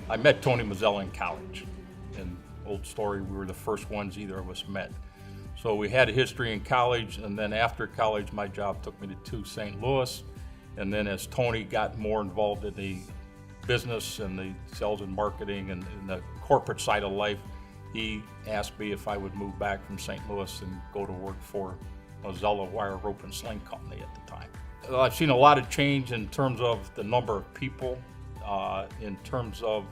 I met Tony Mazzella in college. And old story, we were the first ones either of us met. So we had a history in college, and then after college, my job took me to St. Louis. And then as Tony got more involved in the business and the sales and marketing and the corporate side of life, he asked me if I would move back from St. Louis and go to work for Mazzella Wire, Rope, and Sling Company at the time. I've seen a lot of change in terms of the number of people, in terms of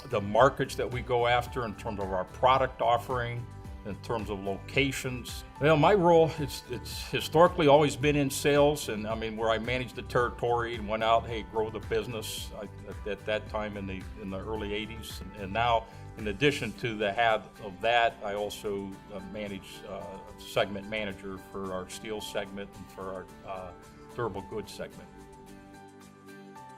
the markets that we go after, in terms of our product offering, in terms of locations. Well, my role, it's historically always been in sales, and I mean, where I managed the territory and went out, hey, grow the business at that time in the early 80s. And now, in addition to the head of that, I also manage segment manager for our steel segment and for our durable goods segment.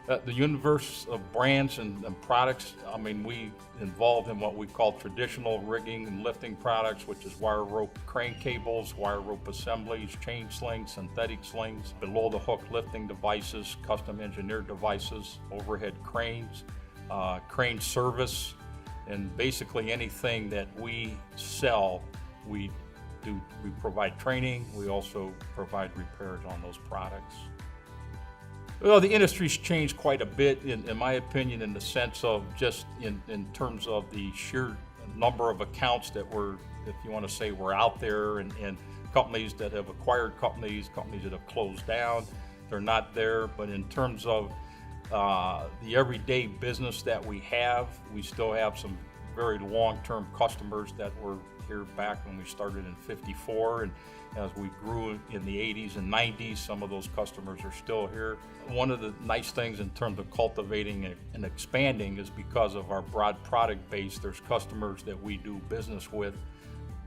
The universe of brands and products, I mean, we involved in what we call traditional rigging and lifting products, which is wire rope crane cables, wire rope assemblies, chain slings, synthetic slings, below the hook lifting devices, custom engineered devices, overhead cranes, crane service, and basically anything that we sell, we provide training. We also provide repairs on those products. Well, the industry's changed quite a bit, in my opinion, in the sense of just in terms of the sheer number of accounts that if you want to say, we're out there, and companies that have acquired companies that have closed down, they're not there. But in terms of the everyday business that we still have some very long-term customers that were here back when we started in '54, and as we grew in the 80s and 90s, some of those customers are still here. One of the nice things in terms of cultivating and expanding is because of our broad product base, there's customers that we do business with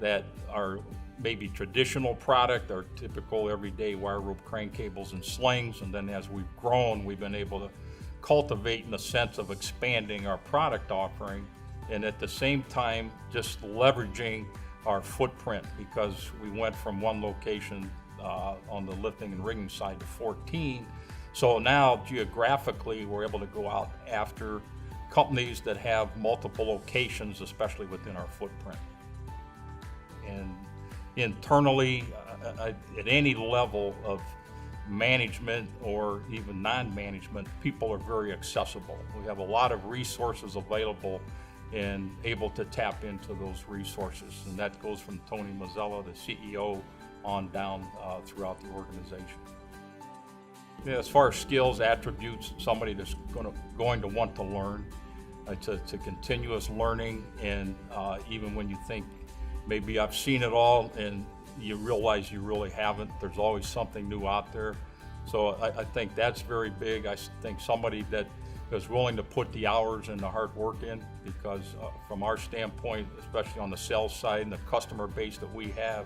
that are maybe traditional product, our typical everyday wire rope crane cables and slings, and then as we've grown, we've been able to cultivate in the sense of expanding our product offering, and at the same time just leveraging our footprint, because we went from one location on the lifting and rigging side to 14. So now geographically we're able to go out after companies that have multiple locations, especially within our footprint. And internally, at any level of management or even non-management, people are very accessible. We have a lot of resources available and able to tap into those resources. And that goes from Tony Mazzella, the CEO, on down throughout the organization. Yeah, as far as skills, attributes, somebody that's going to want to learn, to continuous learning, and even when you think maybe I've seen it all and you realize you really haven't, there's always something new out there. So I think that's very big. I think somebody that is willing to put the hours and the hard work in, because from our standpoint, especially on the sales side and the customer base that we have,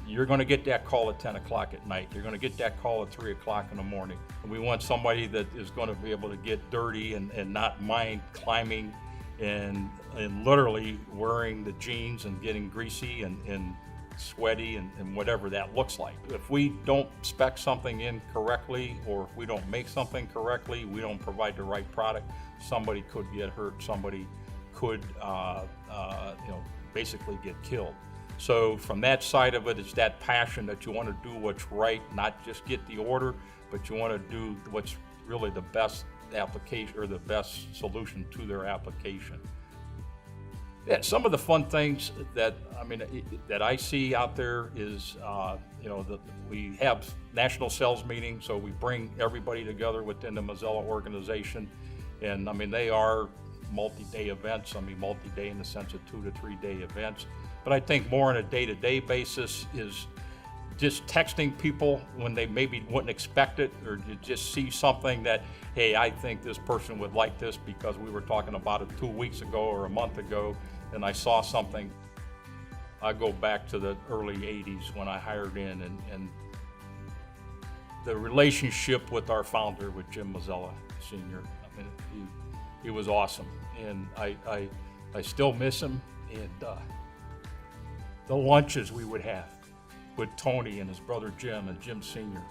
you're going to get that call at 10 o'clock at night. You're going to get that call at 3 o'clock in the morning. And we want somebody that is going to be able to get dirty and not mind climbing and literally wearing the jeans and getting greasy and sweaty and whatever that looks like. If we don't spec something in correctly, or if we don't make something correctly, we don't provide the right product, somebody could get hurt, somebody could basically get killed. So from that side of it, it's that passion that you want to do what's right, not just get the order, but you want to do what's really the best application or the best solution to their application. Yeah, some of the fun things that I see out there is, we have national sales meetings, so we bring everybody together within the Mazzella organization, and they are multi-day events. Multi-day in the sense of 2 to 3 day events. But I think more on a day-to-day basis is just texting people when they maybe wouldn't expect it, or you just see something that, hey, I think this person would like this because we were talking about it 2 weeks ago or a month ago, and I saw something. I go back to the early 80s when I hired in, and the relationship with our founder, with Jim Mazzella Sr., he was awesome, and I still miss him, and the lunches we would have with Tony and his brother Jim and Jim Sr.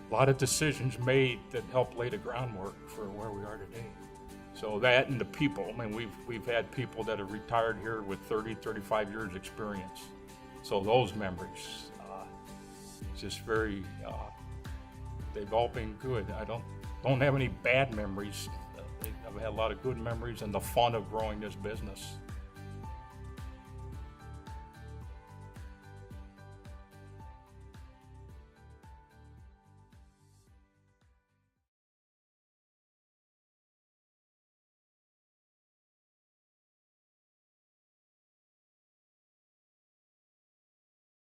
a lot of decisions made that helped lay the groundwork for where we are today. So that and the people, I mean, we've had people that have retired here with 30, 35 years experience. So those memories, just very, they've all been good. I don't have any bad memories. I've had a lot of good memories and the fun of growing this business.